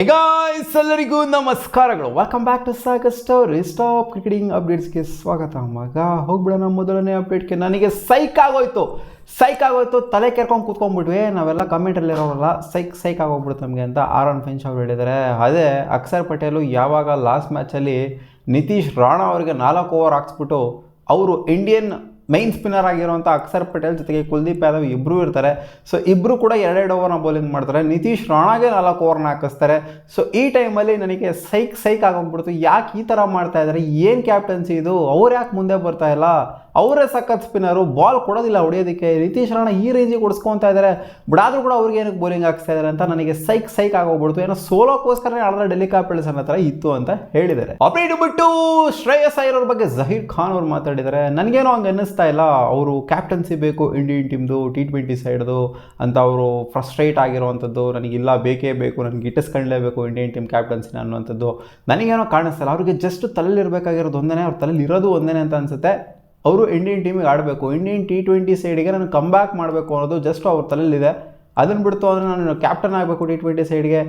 Guys ಎಲ್ಲರಿಗೂ ನಮಸ್ಕಾರಗಳು. Welcome back to Sagar story stop cricketing ಅಪ್ಡೇಟ್ಸ್ಗೆ ಸ್ವಾಗತ. ಮಗ ಹೋಗ್ಬಿಡೋಣ ಮೊದಲನೇ ಅಪ್ಡೇಟ್ಗೆ. ನನಗೆ ಸೈಕ್ ಆಗೋಯ್ತು, ತಲೆ ಕೆರ್ಕೊಂಡು ಕೂತ್ಕೊಂಡ್ಬಿಟ್ವಿ ನಾವೆಲ್ಲ ಕಮೆಂಟಲ್ಲಿ ಇರೋರಲ್ಲ. ಸೈಕ್ ಆಗೋಗ್ಬಿಡುತ್ತೆ ನಮಗೆ ಅಂತ ಆರೋನ್ ಫಿಂಚ್ ಅವರು ಹೇಳಿದ್ದಾರೆ. ಅದೇ ಅಕ್ಷರ್ ಪಟೇಲು ಯಾವಾಗ ಲಾಸ್ಟ್ ಮ್ಯಾಚಲ್ಲಿ ನಿತೀಶ್ ರಾಣಾ ಅವರಿಗೆ 4 ಓವರ್ ಹಾಕ್ಸ್ಬಿಟ್ಟು ಅವರು ಇಂಡಿಯನ್ ಮೈನ್ ಸ್ಪಿನ್ನರ್ ಆಗಿರುವಂಥ ಅಕ್ಷರ್ ಪಟೇಲ್ ಜೊತೆಗೆ ಕುಲ್ದೀಪ್ ಯಾದವ್ ಇಬ್ಬರು ಇರ್ತಾರೆ. ಸೊ ಇಬ್ಬರು ಕೂಡ 2 ಓವರ್ನ ಬೌಲಿಂಗ್ ಮಾಡ್ತಾರೆ. ನಿತೀಶ್ ರಾಣಾಗೆ 4 ಓವರ್ನ ಹಾಕಿಸ್ತಾರೆ. ಸೊ ಈ ಟೈಮಲ್ಲಿ ನನಗೆ ಸೈಕ್ ಆಗೋಗ್ಬಿಡ್ತು. ಯಾಕೆ ಈ ಥರ ಮಾಡ್ತಾ ಇದ್ದಾರೆ, ಏನು ಕ್ಯಾಪ್ಟನ್ಸಿ ಇದು, ಅವ್ರು ಯಾಕೆ ಮುಂದೆ ಬರ್ತಾ ಇಲ್ಲ, ಅವರೇ ಸಖತ್ ಸ್ಪಿನ್ನರು, ಬಾಲ್ ಕೊಡೋದಿಲ್ಲ ಹೊಡೆಯೋದಕ್ಕೆ. ನಿತೀಶ್ ರಾಣಾ ಈ ರೇಂಜಿಗೆ ಹೊಡಿಸ್ಕೊತಾ ಇದ್ದಾರೆ, ಬಟ್ ಆದರೂ ಕೂಡ ಅವ್ರಿಗೆ ಏನಕ್ಕೆ ಬೌಲಿಂಗ್ ಹಾಕ್ಸ್ತಾ ಇದ್ದಾರೆ ಅಂತ ನನಗೆ ಸೈಕ್ ಆಗೋಗ್ಬಿಡ್ತು. ಏನೋ ಸೋಲೋಕ್ಕೋಸ್ಕರ ಆಡಿದ್ರೆ ಡೆಲ್ಲಿ ಕ್ಯಾಪಿಟಲ್ಸ್ ಅನ್ನೋ ಥರ ಇತ್ತು ಅಂತ ಹೇಳಿದ್ದಾರೆ. ಅಪ್ಡೇಟ್ ಬಿಟ್ಟು ಶ್ರೇಯಸ್ ಅಯ್ಯರ್ ಅವ್ರ ಬಗ್ಗೆ ಜಹೀರ್ ಖಾನ್ ಅವ್ರು ಮಾತಾಡಿದ್ದಾರೆ. ನನಗೇನೋ ಹಂಗೆ ಅನ್ನಿಸ್ತಾ ಇಲ್ಲ, ಅವರು ಕ್ಯಾಪ್ಟನ್ಸಿ ಬೇಕು ಇಂಡಿಯನ್ ಟೀಮ್ದು T20 ಸೈಡ್ದು ಅಂತ ಅವರು ಫ್ರಸ್ಟ್ರೇಟ್ ಆಗಿರುವಂಥದ್ದು. ನನಗಿಲ್ಲ, ಬೇಕೇ ಬೇಕು, ನನಗೆ ಇಟ್ಟಿಸ್ಕೊಳ್ಳೇಬೇಕು ಇಂಡಿಯನ್ ಟೀಮ್ ಕ್ಯಾಪ್ಟನ್ಸಿನ ಅನ್ನುವಂಥದ್ದು ನನಗೇನೋ ಕಾಣಿಸ್ತಿಲ್ಲ. ಅವ್ರಿಗೆ ಜಸ್ಟ್ ತಲೆಯಲ್ಲಿ ಇರಬೇಕಾಗಿರೋದು ಒಂದೇ, ಅವ್ರ ತಲೆಯಲ್ಲಿ ಇರೋದು ಒಂದೇ ಅಂತ ಅನಿಸುತ್ತೆ. ಅವರು ಇಂಡಿಯನ್ ಟೀಮಿಗೆ ಆಡಬೇಕು, ಇಂಡಿಯನ್ T20 ಸೈಡಿಗೆ ನಾನು ಕಮ್ ಬ್ಯಾಕ್ ಮಾಡಬೇಕು ಅನ್ನೋದು ಜಸ್ಟ್ ಅವ್ರ ತಲೆಯಲ್ಲಿದೆ. ಅದನ್ನು ಬಿಡ್ತು ಅಂದರೆ ನಾನು ಕ್ಯಾಪ್ಟನ್ ಆಗಬೇಕು T20 ಸೈಡ್ಗೆ,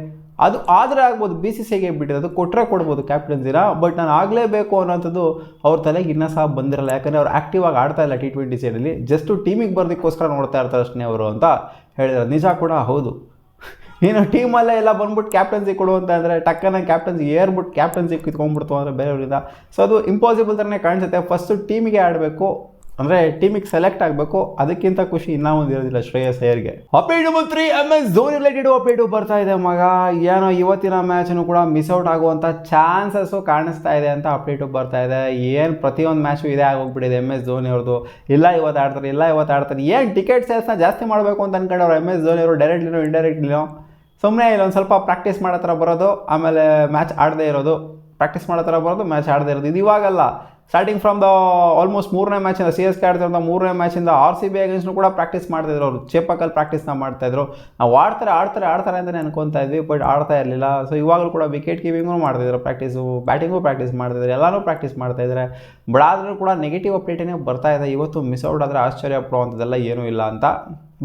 ಅದು ಆದರೆ ಆಗ್ಬೋದು. BCCIಗೆ ಬಿಟ್ಟಿದೆ, ಅದು ಕೊಟ್ಟರೆ ಕೊಡ್ಬೋದು ಕ್ಯಾಪ್ಟನ್ಸಿನ, ಬಟ್ ನಾನು ಆಗಲೇಬೇಕು ಅನ್ನೋಂಥದ್ದು ಅವ್ರ ತಲೆಗೆ ಇನ್ನೂ ಸಹ ಬಂದಿರಲ್ಲ. ಯಾಕಂದರೆ ಅವ್ರು ಆ್ಯಕ್ಟಿವ್ ಆಗಿ ಆಡ್ತಾ ಇಲ್ಲ T20 ಸೈಡಲ್ಲಿ, ಜಸ್ಟು ಟೀಮಿಗೆ ಬರೋದಕ್ಕೋಸ್ಕರ ನೋಡ್ತಾ ಇರ್ತಾರೆ ಅಷ್ಟೇ ಅವರು ಅಂತ ಹೇಳಿದ್ದಾರೆ. ನಿಜ ಕೂಡ ಹೌದು. ನೀನು ಟೀಮಲ್ಲೇ ಎಲ್ಲ ಬಂದ್ಬಿಟ್ಟು ಕ್ಯಾಪ್ಟನ್ಸಿ ಕೊಡು ಅಂತ ಅಂದರೆ ಟಕ್ಕನ ಕ್ಯಾಪ್ಟನ್ಸಿ ಏರ್ಬಿಟ್ಟು ಕ್ಯಾಪ್ಟನ್ಸಿ ಕಿತ್ಕೊಂಡ್ಬಿಡ್ತು ಅಂದರೆ ಬೇರೆಯವರಿಂದ. ಸೊ ಅದು ಇಂಪಾಸಿಬಲ್ ಥರನೇ ಕಾಣಿಸುತ್ತೆ. ಫಸ್ಟು ಟೀಮಿಗೆ ಆಡಬೇಕು, ಅಂದರೆ ಟೀಮಿಗೆ ಸೆಲೆಕ್ಟ್ ಆಗಬೇಕು, ಅದಕ್ಕಿಂತ ಖುಷಿ ಇನ್ನೂ ಒಂದು ಇರೋದಿಲ್ಲ ಶ್ರೇಯಸ್ ಅಯ್ಯರ್ಗೆ. Update number 3 MS Dhoni related update ಬರ್ತಾ ಇದೆ ಮಗ. ಏನೋ ಇವತ್ತಿನ ಮ್ಯಾಚನ್ನು ಕೂಡ ಮಿಸ್ ಔಟ್ ಆಗುವಂಥ ಚಾನ್ಸಸ್ಸು ಕಾಣಿಸ್ತಾ ಇದೆ ಅಂತ ಅಪ್ಡೇಟು ಬರ್ತಾ ಇದೆ. ಏನು ಪ್ರತಿಯೊಂದು ಮ್ಯಾಚು ಇದೇ ಆಗೋಗ್ಬಿಟ್ಟಿದೆ MS ಧೋನಿ ಅವ್ರದ್ದು. ಇಲ್ಲ ಇವತ್ತು ಆಡ್ತಾರೆ, ಏನು ಟಿಕೆಟ್ ಸೇಲ್ಸ್ನ ಜಾಸ್ತಿ ಮಾಡಬೇಕು ಅಂತ ಅನ್ಕೊಂಡವ್ರು MS ಧೋನಿ ಅವರು, ಡೈರೆಕ್ಟ್ಲಿನೋ ಇಂಡೈರೆಕ್ಟ್ಲಿನೋ. ಸುಮ್ಮನೆ ಇಲ್ಲೊಂದು ಸ್ವಲ್ಪ ಪ್ರಾಕ್ಟೀಸ್ ಮಾಡೋ ಥರ ಬರೋದು, ಆಮೇಲೆ ಮ್ಯಾಚ್ ಆಡದೇ ಇರೋದು, ಪ್ರಾಕ್ಟೀಸ್ ಮಾಡೋ ಥರ ಬರೋದು, ಮ್ಯಾಚ್ ಆಡದೇ ಇರೋದು. ಇದು ಇವಾಗಲ್ಲ, ಸ್ಟಾರ್ಟಿಂಗ್ ಫ್ರಮ್ ದ ಆಲ್ಮೋಸ್ಟ್ 3ನೇ ಮ್ಯಾಚಿಂದ CSK ಆಡ್ತಿರೋಂಥ 3ನೇ ಮ್ಯಾಚಿಂದ RCB ಅಗೇನ್ಸ್ಟು ಕೂಡ ಪ್ರಾಕ್ಟೀಸ್ ಮಾಡ್ತಿದ್ರು. ಅವರು ಚೇಪಕಲ್ಲಿ ಪ್ರಾಕ್ಟೀಸ್ನ ಮಾಡ್ತಾಯಿದ್ರು. ನಾವು ಆಡ್ತಾರೆ ಅಂತಲೇ ಅನ್ಕೊತಾ ಇದ್ವಿ, ಬಟ್ ಆಡ್ತಾ ಇರಲಿಲ್ಲ. ಸೊ ಇವಾಗಲೂ ಕೂಡ ವಿಕೆಟ್ ಕೀಪಿಂಗೂ ಮಾಡ್ತಿದ್ರು ಪ್ರಾಕ್ಟೀಸು, ಬ್ಯಾಟಿಂಗು ಪ್ರಾಕ್ಟೀಸ್ ಮಾಡ್ತಿದ್ರು, ಎಲ್ಲನೂ ಪ್ರಾಕ್ಟೀಸ್ ಮಾಡ್ತಾಯಿದ್ದಾರೆ. ಬಟ್ ಆದರೂ ಕೂಡ ನೆಗೆಟಿವ್ ಅಪ್ಡೇಟೇ ಬರ್ತಾ ಇದೆ. ಇವತ್ತು ಮಿಸ್ ಔಟ್ ಆದರೆ ಆಶ್ಚರ್ಯ ಪಡುವಂಥದ್ದೆಲ್ಲ ಏನೂ ಇಲ್ಲ ಅಂತ.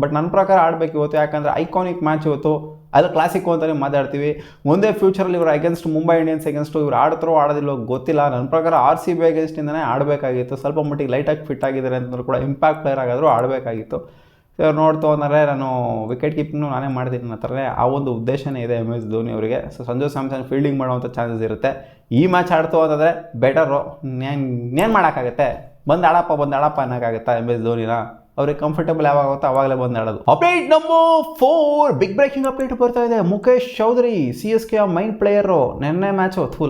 ಬಟ್ ನನ್ನ ಪ್ರಕಾರ ಆಡಬೇಕು ಇವತ್ತು, ಯಾಕಂದರೆ ಐಕಾನಿಕ್ ಮ್ಯಾಚ್ ಇವತ್ತು, ಅದು ಕ್ಲಾಸಿಕ್ಕು ಅಂತಲೇ ಮಾತಾಡ್ತೀವಿ. ಮುಂದೆ ಫ್ಯೂಚರಲ್ಲಿ ಇವರು ಅಗೇನ್ಸ್ಟ್ ಮುಂಬೈ ಇಂಡಿಯನ್ಸ್ ಅಗೇನ್ಸ್ಟು ಇವರು ಆಡ್ತಾರೋ ಆಡೋದಿಲ್ಲೋ ಗೊತ್ತಿಲ್ಲ. ನನ್ನ ಪ್ರಕಾರ RCB ಅಗೇನ್ಸ್ಟಿಂದನೇ ಆಡಬೇಕಾಗಿತ್ತು. ಸ್ವಲ್ಪ ಮಟ್ಟಿಗೆ ಲೈಟಾಗಿ ಫಿಟ್ ಆಗಿದ್ದಾರೆ ಅಂತಂದ್ರೂ ಕೂಡ ಇಂಪ್ಯಾಕ್ಟ್ ಪ್ಲೇಯರ್ ಆಗಾದರೂ ಆಡಬೇಕಾಗಿತ್ತು. ಇವ್ರು ನೋಡ್ತು ಅಂದರೆ ನಾನು ವಿಕೆಟ್ ಕೀಪಿಂಗ್ನು ನಾನೇ ಮಾಡ್ತೀನಿ ಅನ್ನೋ ಥರನೇ ಆ ಒಂದು ಉದ್ದೇಶನೇ ಇದೆ MS ಧೋನಿ ಅವರಿಗೆ. ಸೊ ಸಂಜು ಸ್ಯಾಮ್ಸನ್ ಫೀಲ್ಡಿಂಗ್ ಮಾಡುವಂಥ ಚಾನ್ಸಸ್ ಇರುತ್ತೆ. ಈ ಮ್ಯಾಚ್ ಆಡ್ತು ಅಂತಂದರೆ ಬೆಟರು. ಇನ್ನೇನು ಮಾಡೋಕ್ಕಾಗತ್ತೆ, ಬಂದು ಆಡಪ್ಪ ಅನ್ನೋಕ್ಕಾಗತ್ತಾ MS ಧೋನಿನ? ಅವ್ರಿಗೆ ಕಂಫರ್ಟಬಲ್ ಯಾವಾಗ ಆಗುತ್ತೋ ಅವಾಗಲೇ ಬಂದು ಆಡೋದು. Update number 4 big breaking update ಬರ್ತಾ ಇದೆ. Mukesh Choudhary CSK main player. ನೆನ್ನೆ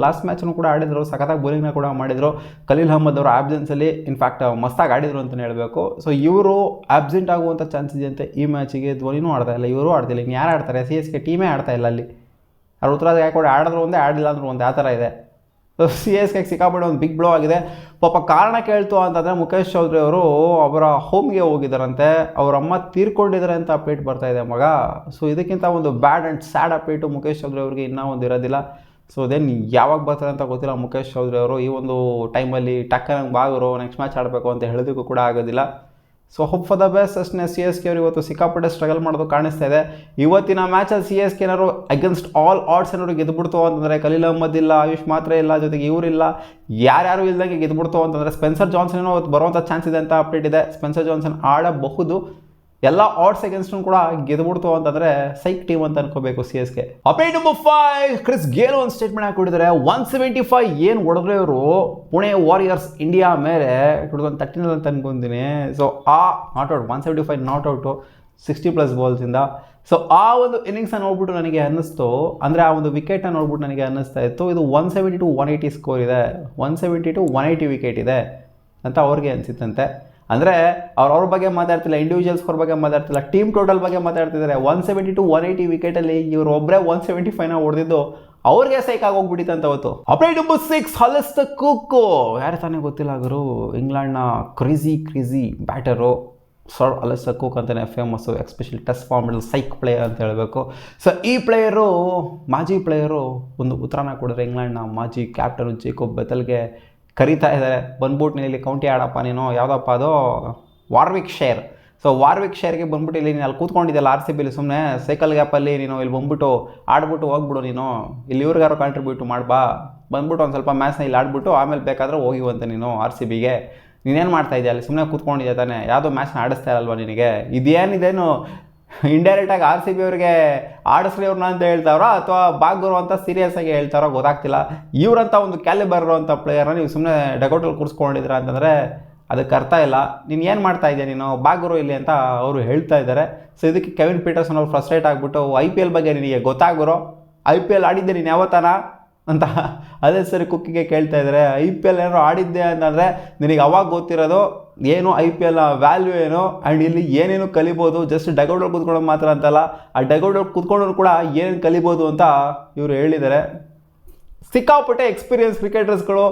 ಲಾಸ್ಟ್ ಮ್ಯಾಚನ್ನು ಕೂಡ ಆಡಿದ್ರು, ಸಖತ್ತಾಗಿ ಬೌಲಿಂಗ್ನ ಕೂಡ ಮಾಡಿದರು. ಖಲೀಲ್ ಅಹ್ಮದ್ ಅವರ ಆಬ್ಸೆನ್ಸಲ್ಲಿ ಇನ್ಫ್ಯಾಕ್ಟ್ ಮಸ್ತಾಗಿ ಆಡಿದ್ರು ಅಂತಲೇ ಹೇಳಬೇಕು. ಸೊ ಇವರು ಆಬ್ಸೆಂಟ್ ಆಗುವಂಥ ಚಾನ್ಸ್ ಇದೆಯಂತೆ ಈ ಮ್ಯಾಚಿಗೆ. ಧೋನಿನೂ ಆಡ್ತಾ ಇಲ್ಲ, ಇವರು ಆಡ್ತಿಲ್ಲ, ಇನ್ನು ಯಾರು ಆಡ್ತಾರೆ? CSK ಟೀಮೇ ಆಡ್ತಾ ಇಲ್ಲ ಅಲ್ಲಿ. ಅವ್ರು ಉತ್ತರ ಯಾಕೆ ಆಡಿದ್ರು ಒಂದೇ, ಆಡಿಲ್ಲ ಅಂದ್ರೂ ಒಂದೇ, ಆ ಥರ ಇದೆ. ಸೊ CSK ಸಿಕ್ಕಾಪಟ್ಟೆ ಒಂದು ಬಿಗ್ ಬ್ಲೋ ಆಗಿದೆ. ಪಾಪ ಕಾರಣ ಕೇಳ್ತು ಅಂತಂದರೆ ಮುಖೇಶ್ ಚೌಧರಿ ಅವರು ಅವರ ಹೋಮ್ಗೆ ಹೋಗಿದ್ದಾರಂತೆ, ಅವ್ರ ಅಮ್ಮ ತೀರ್ಕೊಂಡಿದ್ದಾರೆ ಅಂತ ಅಪ್ಡೇಟ್ ಬರ್ತಾ ಇದೆ ಮಗ. ಸೊ ಇದಕ್ಕಿಂತ ಒಂದು bad and sad update Mukesh Choudhary ಅವ್ರಿಗೆ ಇನ್ನೂ ಒಂದು ಇರೋದಿಲ್ಲ. ಸೊ ದೆನ್ ಯಾವಾಗ ಬರ್ತಾರೆ ಅಂತ ಗೊತ್ತಿಲ್ಲ ಮುಖೇಶ್ ಚೌಧರಿ ಅವರು. ಈ ಒಂದು ಟೈಮಲ್ಲಿ ಟಕ್ಕನಂಗೆ ಬಾಗರು ನೆಕ್ಸ್ಟ್ ಮ್ಯಾಚ್ ಆಡಬೇಕು ಅಂತ ಹೇಳೋದಕ್ಕೂ ಕೂಡ ಆಗೋದಿಲ್ಲ. So hope for the best ಅಷ್ಟೇ. CSK ಅವರು ಇವತ್ತು ಸಿಕ್ಕಾಪಟ್ಟೆ ಸ್ಟ್ರಗಲ್ ಮಾಡೋದು ಕಾಣಿಸ್ತಾ ಇದೆ. ಇವತ್ತಿನ ಮ್ಯಾಚಲ್ಲಿ CSK ಏನಾದ್ರು ಅಗೇನ್ಸ್ಟ್ ಆಲ್ ಆಡ್ಸ್ ಏನಾದ್ರು ಗೆದ್ದುಬಿಡ್ತು ಅಂತಂದರೆ, ಖಲೀಲ್ ಅಹ್ಮದ್ ಇಲ್ಲ, ಆಯುಷ್ ಮಾತ್ರ ಇಲ್ಲ, ಜೊತೆಗೆ ಇವರಿಲ್ಲ, ಯಾರ್ಯಾರು ಇಲ್ದಂಗೆ ಗೆದ್ದುಬಿಡ್ತು ಅಂತಂದರೆ ಸ್ಪೆನ್ಸರ್ ಜಾನ್ಸನ್ ಏನೋ ಬರುವಂಥ ಚಾನ್ಸ್ ಇದೆ ಅಂತ ಅಪ್ಡೇಟ್ ಇದೆ. ಸ್ಪೆನ್ಸರ್ ಜಾನ್ಸನ್ ಆಡಬಹುದು. ಎಲ್ಲ ಆಡ್ಸ್ ಅಗೇನ್ಸ್ಟು ಕೂಡ ಗೆದ್ದುಬಿಡ್ತು ಅಂತಂದರೆ ಸೈಕ್ ಟೀಮ್ ಅಂತ ಅನ್ಕೋಬೇಕು CSK. Update number 5 Chris Gayle ಒಂದು ಸ್ಟೇಟ್ಮೆಂಟ್ ಹಾಕಿಬಿಟ್ಟಿದ್ದಾರೆ. 175 ಏನು ಹೊಡೆದ್ರೆ ಇವರು ಪುಣೆ ವಾರಿಯರ್ಸ್ ಇಂಡಿಯಾ ಮೇಲೆ 2013 ಅಂತ ಅನ್ಕೊಂತೀನಿ. So not out 175 not out 60+ ಬಾಲ್ಸಿಂದ. ಸೊ ಆ ಒಂದು ಇನ್ನಿಂಗ್ಸನ್ನು ನೋಡ್ಬಿಟ್ಟು ನನಗೆ ಅನ್ನಿಸ್ತು, ಅಂದರೆ ಆ ಒಂದು ವಿಕೆಟನ್ನು ನೋಡ್ಬಿಟ್ಟು ನನಗೆ ಅನ್ನಿಸ್ತಾ ಇತ್ತು, ಇದು 170 to 180 ಸ್ಕೋರ್ ಇದೆ, 170 to 180 ವಿಕೆಟ್ ಇದೆ ಅಂತ ಅವ್ರಿಗೆ ಅನಿಸಿತ್ತಂತೆ. ಅಂದರೆ ಅವ್ರ ಬಗ್ಗೆ ಮಾತಾಡ್ತಿಲ್ಲ, ಇಂಡಿವಿಜುವಲ್ ಸ್ಕೋರ್ ಬಗ್ಗೆ ಮಾತಾಡ್ತಿಲ್ಲ, ಟೀಮ್ ಟೋಟಲ್ ಬಗ್ಗೆ ಮಾತಾಡ್ತಿದ್ದಾರೆ. 170 to 180 ವಿಕೆಟಲ್ಲಿ ಇವರು ಒಬ್ಬರೇ 175ನ ಹೊಡೆದಿದ್ದು ಅವ್ರಿಗೆ ಸೈಕ್ ಆಗೋಗ್ಬಿಟ್ಟಿತ್ತು ಅಂತ ಅವತ್ತು. Update number 6 Alastair Cook. ಯಾರು ತಾನೇ ಗೊತ್ತಿಲ್ಲ ಗುರು, ಇಂಗ್ಲೆಂಡ್ನ crazy batter sir Alastair Cook ಅಂತಲೇ ಫೇಮಸ್ಸು. ಎಸ್ಪೆಷಲಿ ಟೆಸ್ಟ್ ಫಾರ್ಮಲ್ಲಿ ಸೈಕ್ ಪ್ಲೇಯರ್ ಅಂತ ಹೇಳಬೇಕು. ಸೊ ಈ ಪ್ಲೇಯರು, ಮಾಜಿ ಪ್ಲೇಯರು, ಒಂದು ಉತ್ತರನ ಕೊಡಿದ್ರೆ ಇಂಗ್ಲೆಂಡ್ನ ಮಾಜಿ ಕ್ಯಾಪ್ಟನು ಜೇಕೋಬ್ ಬೆಥಲ್ಗೆ ಕರೀತಾ ಇದ್ದಾರೆ, ಬಂದ್ಬಿಟ್ಟು ಇಲ್ಲಿ ಕೌಂಟಿ ಆಡಪ್ಪ ನೀನು, ಯಾವುದಪ್ಪ ಅದು ವಾರ್ವಿಕ್ ಶೈರ್ ಸೊ ವಾರ್ವಿಕ್ ಶೇರ್ಗೆ ಬಂದ್ಬಿಟ್ಟು ಇಲ್ಲಿ ನೀನು ಅಲ್ಲಿ ಕೂತ್ಕೊಂಡಿದ್ದೆಲ್ಲ ಆರ್ ಸಿ ಬಿಲಿ ಸುಮ್ಮನೆ ಸೈಕಲ್ ಗ್ಯಾಪಲ್ಲಿ ನೀನು ಇಲ್ಲಿ ಬಂದ್ಬಿಟ್ಟು ಆಡ್ಬಿಟ್ಟು ಹೋಗ್ಬಿಡು ನೀನು ಇಲ್ಲಿ ಇವ್ರಿಗಾರು ಕಾಂಟ್ರಿಬ್ಯೂಟ್ ಮಾಡ್ಬಾ ಬಂದ್ಬಿಟ್ಟು ಒಂದು ಸ್ವಲ್ಪ ಮ್ಯಾಚ್ನ ಇಲ್ಲಿ ಆಡ್ಬಿಟ್ಟು ಆಮೇಲೆ ಬೇಕಾದ್ರೆ ಹೋಗಿವಂತೆ ನೀನು ಆರ್ ಸಿ ಬಿಗೆ ನೀನೇನು ಮಾಡ್ತಾ ಇದೆಯಾ ಅಲ್ಲಿ ಸುಮ್ಮನೆ ಕೂತ್ಕೊಂಡಿದ್ದೆ ತಾನೆ ಯಾವುದೋ ಮ್ಯಾಚ್ನ ಆಡಿಸ್ತಾ ಇರಲ್ವ ನಿನಗೆ ಇದೇನಿದೇನು ಇಂಡೈರೆಕ್ಟಾಗಿ ಆರ್ ಸಿ ಬಿ ಅವ್ರಿಗೆ ಆಡಿಸ್ರಿ ಅವ್ರನ್ನ ಅಂತ ಹೇಳ್ತಾರೋ ಅಥವಾ ಬಾಗ್ರು ಅಂತ ಸೀರಿಯಸ್ ಆಗಿ ಹೇಳ್ತಾರೋ ಗೊತ್ತಾಗ್ತಿಲ್ಲ. ಇವರಂಥ ಒಂದು ಕ್ಯಾಲಿಬರ್ ಇರುವಂಥ ಪ್ಲೇಯರ್ನ ನೀವು ಸುಮ್ಮನೆ ಡಗೌಟಲ್ಲಿ ಕೂರಿಸ್ಕೊಂಡಿದ್ದೀರ ಅಂತಂದರೆ ಅದಕ್ಕೆ ಅರ್ಥ ಇಲ್ಲ. ನೀನು ಏನು ಮಾಡ್ತಾ ಇದೆಯಾ ನೀನು ಬಾಗ್ರು ಇಲ್ಲಿ ಅಂತ ಅವರು ಹೇಳ್ತಾ ಇದ್ದಾರೆ. ಸೊ ಇದಕ್ಕೆ ಕೆವಿನ್ ಪೀಟರ್ಸನ್ ಅವ್ರು ಫ್ರಸ್ಟ್ರೇಟ್ ಆಗಿಬಿಟ್ಟು IPL ಬಗ್ಗೆ ನಿನಗೆ ಗೊತ್ತಾಗಿರೋ IPL ಆಡಿದ್ದೆ ನೀನು ಯಾವತ್ತಾನ ಅಂತ ಅದೇ ಸರಿ ಕುಕ್ಕಿಗೆ ಕೇಳ್ತಾ ಇದ್ದಾರೆ. IPL ಏನಾದ್ರು ಆಡಿದ್ದೆ ಅಂತಂದರೆ ನಿನಗೆ ಅವಾಗ ಗೊತ್ತಿರೋದು ಏನು IPL ವ್ಯಾಲ್ಯೂ ಏನು ಆ್ಯಂಡ್ ಇಲ್ಲಿ ಏನೇನು ಕಲಿಬೋದು. ಜಸ್ಟ್ ಡಗೌಟಲ್ಲಿ ಕೂತ್ಕೊಳ್ಳೋದು ಮಾತ್ರ ಅಂತಲ್ಲ, ಆ ಡಗೌಟಲ್ಲಿ ಕೂತ್ಕೊಂಡ್ರು ಕೂಡ ಏನೇನು ಕಲಿಬೋದು ಅಂತ ಇವರು ಹೇಳಿದ್ದಾರೆ. ಸಿಕ್ಕಾಪಟ್ಟೆ ಎಕ್ಸ್ಪೀರಿಯನ್ಸ್ ಕ್ರಿಕೆಟರ್ಸ್ಗಳು,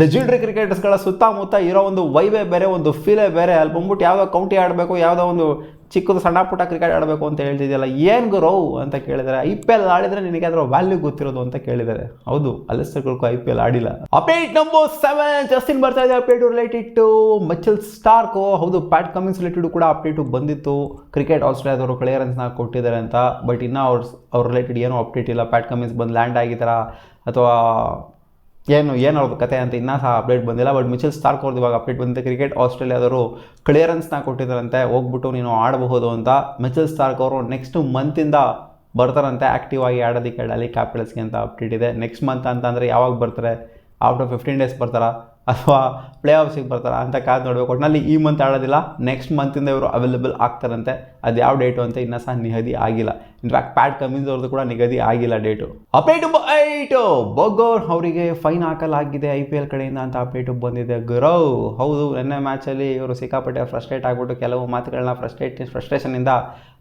ಲೆಜೆಂಡ್ರಿ ಕ್ರಿಕೆಟರ್ಸ್ಗಳ ಸುತ್ತಮುತ್ತ ಇರೋ ಒಂದು ವೈಬೇ ಬೇರೆ, ಒಂದು ಫೀಲೇ ಬೇರೆ. ಅಲ್ಲಿ ಬಂದ್ಬಿಟ್ಟು ಯಾವುದೋ ಕೌಂಟಿ ಆಡಬೇಕು, ಯಾವುದೋ ಒಂದು ಚಿಕ್ಕದು ಸಣ್ಣ ಪುಟ್ಟ ಕ್ರಿಕೆಟ್ ಆಡಬೇಕು ಅಂತ ಹೇಳ್ತಿದ್ಯಲ್ಲ, ಏನು ಗುರು ಅಂತ ಕೇಳಿದರೆ IPL ಆಡಿದರೆ ನಿನಗೆ ಅದರ ವ್ಯಾಲ್ಯೂ ಗೊತ್ತಿರೋದು ಅಂತ ಕೇಳಿದ್ದಾರೆ. ಹೌದು, ಅಲೆಸ್ಟರ್ IPL ಆಡಿಲ್ಲ. ಅಪ್ಡೇಟ್ ನಂಬರ್ 7 ಜಸ್ಟಿನ್ ಬರ್ತಾ ಇದೆ. Update related to Mitchell Starc. ಹೌದು, ಪ್ಯಾಟ್ ಕಮಿನ್ಸ್ ರಿಲೇಟೆಡ್ ಕೂಡ ಅಪ್ಡೇಟು ಬಂದಿತ್ತು. ಕ್ರಿಕೆಟ್ ಆಸ್ಟ್ರೇಲಿಯಾದವರು ಕ್ಲಿಯರೆನ್ಸ್ನ ಕೊಟ್ಟಿದ್ದಾರೆ ಅಂತ. ಬಟ್ ಇನ್ನೂ ಅವ್ರ ರಿಲೇಟೆಡ್ ಏನೂ ಅಪ್ಡೇಟ್ ಇಲ್ಲ. ಪ್ಯಾಟ್ ಕಮಿನ್ಸ್ ಬಂದು ಲ್ಯಾಂಡ್ ಆಗಿದ್ದಾರಾ ಅಥವಾ ಏನು ಅವ್ರದ್ದು ಕತೆ ಅಂತ ಇನ್ನೂ ಸಹ ಅಪ್ಡೇಟ್ ಬಂದಿಲ್ಲ. ಬಟ್ ಮಿಚೆಲ್ ಸ್ಟಾರ್ಕ್ ಅವ್ರದ್ದು ಇವಾಗ ಅಪ್ಡೇಟ್ ಬಂದಿದೆ. ಕ್ರಿಕೆಟ್ ಆಸ್ಟ್ರೇಲಿಯಾದವರು ಕ್ಲಿಯರೆನ್ಸ್ನ ಕೊಟ್ಟಿದ್ದಾರಂತೆ, ಹೋಗ್ಬಿಟ್ಟು ನೀನು ಆಡಬಹುದು ಅಂತ. ಮಿಚೆಲ್ ಸ್ಟಾರ್ಕ್ ಅವರು ನೆಕ್ಸ್ಟ್ ಮಂತಿಂದ ಬರ್ತಾರಂತೆ ಆ್ಯಕ್ಟಿವ್ ಆಗಿ ಆಡೋದಕ್ಕೆ ಡೆಲ್ಲಿ ಕ್ಯಾಪಿಟಲ್ಸ್ಗೆ ಅಂತ ಅಪ್ಡೇಟ್ ಇದೆ. ನೆಕ್ಸ್ಟ್ ಮಂತ್ ಅಂತಂದರೆ ಯಾವಾಗ ಬರ್ತಾರೆ, ಆಫ್ಟರ್ 15 ಡೇಸ್ ಬರ್ತಾರಾ ಅಥವಾ ಪ್ಲೇ ಆಫ್ಸಿಗೆ ಬರ್ತಾರಾ ಅಂತ ಕಾದು ನೋಡಬೇಕು. ಒಟ್ಟಿನಲ್ಲಿ ಈ ಮಂತ್ ಆಡೋದಿಲ್ಲ, ನೆಕ್ಸ್ಟ್ ಮಂತಿಂದ ಇವರು ಅವೈಲೇಬಲ್ ಆಗ್ತಾರಂತೆ. ಅದು ಯಾವ ಡೇಟು ಅಂತ ಇನ್ನೂ ಸಹ ನಿಗದಿ ಆಗಿಲ್ಲ. ಇನ್ಫ್ಯಾಕ್ಟ್ ಪ್ಯಾಟ್ ಕಮಿನ್ಸ್ ಅವ್ರದ್ದು ಕೂಡ ನಿಗದಿ ಆಗಿಲ್ಲ ಡೇಟು. ಅಪ್ಡೇಟ್ ನಂಬರ್ 8 ಬೊಗೋರ್ ಅವರಿಗೆ ಫೈನ್ ಹಾಕಲಾಗಿದೆ IPL ಕಡೆಯಿಂದ ಅಂತ ಅಪ್ಡೇಟು ಬಂದಿದೆ. ಗುರವ್ ಹೌದು, ನೆನ್ನೆ ಮ್ಯಾಚಲ್ಲಿ ಇವರು ಸಿಕ್ಕಾಪಟ್ಟೆ ಫ್ರಸ್ಟ್ರೇಟ್ ಆಗಿಬಿಟ್ಟು ಕೆಲವು ಮಾತುಗಳನ್ನ ಫ್ರಸ್ಟ್ರೇಷನಿಂದ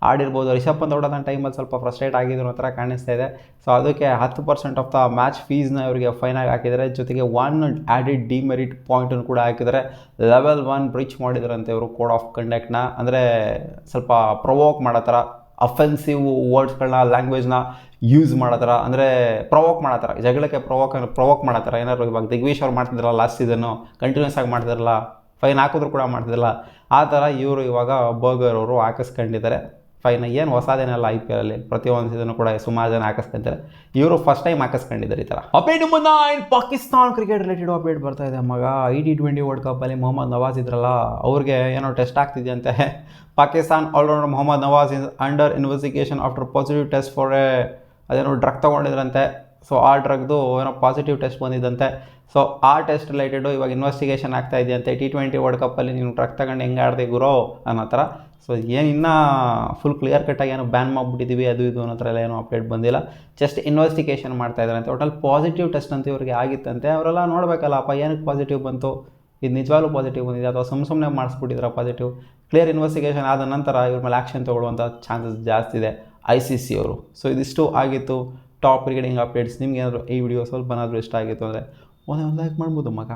ಆಡಿರ್ಬೋದು. ರಿಷಬ್ ಪಂತ್ ಔಟ್ ಆದ ಟೈಮಲ್ಲಿ ಸ್ವಲ್ಪ ಫ್ರಸ್ಟ್ರೇಟ್ ಆಗಿದ್ರು ಆ ಥರ ಕಾಣಿಸ್ತಾ ಇದೆ. ಸೊ ಅದಕ್ಕೆ 10% ಆಫ್ ದ ಮ್ಯಾಚ್ ಫೀಸ್ನ ಇವರಿಗೆ ಫೈನಾಗಿ ಹಾಕಿದ್ದಾರೆ. ಜೊತೆಗೆ 1 ಆ್ಯಡೆಡ್ ಡಿಮೆರಿಟ್ ಪಾಯಿಂಟನ್ನು ಕೂಡ ಹಾಕಿದ್ದಾರೆ. ಲೆವೆಲ್ 1 ಬ್ರೀಚ್ ಮಾಡಿದ್ರಂತೆ ಇವರು ಕೋಡ್ ಆಫ್ ಕಂಡಕ್ಟ್ನ. ಅಂದರೆ ಸ್ವಲ್ಪ ಪ್ರೊವೋಕ್ ಮಾಡೋ ಥರ, ಅಫೆನ್ಸಿವ್ ವರ್ಡ್ಸ್ಗಳನ್ನ, ಲ್ಯಾಂಗ್ವೇಜ್ನ ಯೂಸ್ ಮಾಡೋ ಥರ, ಅಂದರೆ ಪ್ರೊವೋಕ್ ಮಾಡೋ ಥರ, ಜಗಳಕ್ಕೆ ಪ್ರೊವೋಕ್ ಮಾಡೋ ಥರ ಏನಾದ್ರು ಇವಾಗ ದಿಗ್ವಿಶ್ ಅವ್ರು ಮಾಡ್ತಿದ್ರಲ್ಲ ಲಾಸ್ಟ್ ಸೀಸನ್ನು, ಕಂಟಿನ್ಯೂಸ್ ಆಗಿ ಮಾಡ್ತಿದ್ರಲ್ಲ, ಫೈನ್ ಹಾಕಿದ್ರು ಕೂಡ ಮಾಡ್ತಿದ್ರಲ್ಲ, ಆ ಥರ ಇವರು ಇವಾಗ ಬರ್ಗರ್ ಅವರು ಹಾಕಿಸ್ಕೊಂಡಿದ್ದಾರೆ ಫೈನ್. ಏನು ಹೊಸದೇನಲ್ಲ IPL ಅಲ್ಲಿ ಪ್ರತಿಯೊಂದು ಸೀಸನ್ ಕೂಡ ಸುಮಾರು ಜನ ಹಾಕಿಸ್ಕೊಂತಾರೆ. ಇವರು ಫಸ್ಟ್ ಟೈಮ್ ಹಾಕಿಸ್ಕೊಂಡಿದ್ದಾರೆ ಈ ಥರ. Update number 9 Pakistan cricket related update ಬರ್ತಾ ಇದೆ ಮಗ. T20 ವರ್ಲ್ಡ್ ಕಪ್ಪಲ್ಲಿ ಮೊಹಮ್ಮದ್ ನವಾಜ್ ಇದ್ರಲ್ಲ, ಅವ್ರಿಗೆ ಏನೋ ಟೆಸ್ಟ್ ಆಗ್ತಿದೆಯಂತೆ. Pakistan allrounder Mohammad Nawaz is under investigation after positive test for ಅದೇನೋ ಡ್ರಗ್ ತೊಗೊಂಡಿದ್ರಂತೆ. ಸೊ ಆ ಡ್ರಗ್ದು ಏನೋ ಪಾಸಿಟಿವ್ ಟೆಸ್ಟ್ ಬಂದಿದ್ದಂತೆ. ಸೊ ಆ ಟೆಸ್ಟ್ ರಿಲೇಟೆಡು ಇವಾಗ ಇನ್ವೆಸ್ಟಿಗೇಷನ್ ಆಗ್ತಾ ಇದೆಯಂತೆ. T20 ವರ್ಲ್ಡ್ ಕಪ್ಪಲ್ಲಿ ನೀನು ಡ್ರಗ್ ತಗೊಂಡು ಹೆಂಗೆ ಆಡ್ದೆ ಗುರೋ ಅನ್ನೋ ಥರ. ಸೊ ಏನು ಇನ್ನೂ ಫುಲ್ ಕ್ಲಿಯರ್ ಕಟ್ಟಾಗಿ ಏನೋ ಬ್ಯಾನ್ ಮಾಡಿಬಿಟ್ಟಿದ್ದೀವಿ ಅದು ಇದು ಅನ್ನೋ ಥರ ಎಲ್ಲ ಏನೋ ಅಪ್ಡೇಟ್ ಬಂದಿಲ್ಲ. ಜಸ್ಟ್ ಇನ್ವೆಸ್ಟಿಗೇಷನ್ ಮಾಡ್ತಾ ಇದ್ದಾರಂತೆ. ಒಟ್ಟಲ್ಲಿ ಪಾಸಿಟಿವ್ ಟೆಸ್ಟ್ ಅಂತ ಇವ್ರಿಗೆ ಆಗಿತ್ತಂತೆ. ಅವರೆಲ್ಲ ನೋಡಬೇಕಲ್ಲಪ್ಪ ಏನಕ್ಕೆ ಪಾಸಿಟಿವ್ ಬಂತು, ಇದು ನಿಜವಾಗ್ಲೂ ಪಾಸಿಟಿವ್ ಬಂದಿದೆ ಅಥವಾ ಸುಮ್ಮನೆ ಮಾಡಿಸ್ಬಿಟ್ಟಿದ್ರೆ ಪಾಸಿಟಿವ್. ಕ್ಲಿಯರ್ ಇನ್ವೆಸ್ಟಿಗೇಷನ್ ಆದ ನಂತರ ಇವ್ರ ಮೇಲೆ ಆ್ಯಕ್ಷನ್ ತೊಗೊಳ್ಳುವಂಥ ಚಾನ್ಸಸ್ ಜಾಸ್ತಿ ಇದೆ ICC ಅವರು. ಸೊ ಇದಿಷ್ಟು ಆಗಿತ್ತು ಟಾಪ್ ಕ್ರಿಕೆಟಿಂಗ್ ಅಪ್ಡೇಟ್ಸ್. ನಿಮ್ಗೆ ಏನಾದರೂ ಈ ವಿಡಿಯೋ ಸ್ವಲ್ಪನಾದರೂ ಇಷ್ಟ ಆಗಿತ್ತು ಅಂದರೆ ಒಂದು ಲೈಕ್ ಮಾಡ್ಬೋದು ಮಗ.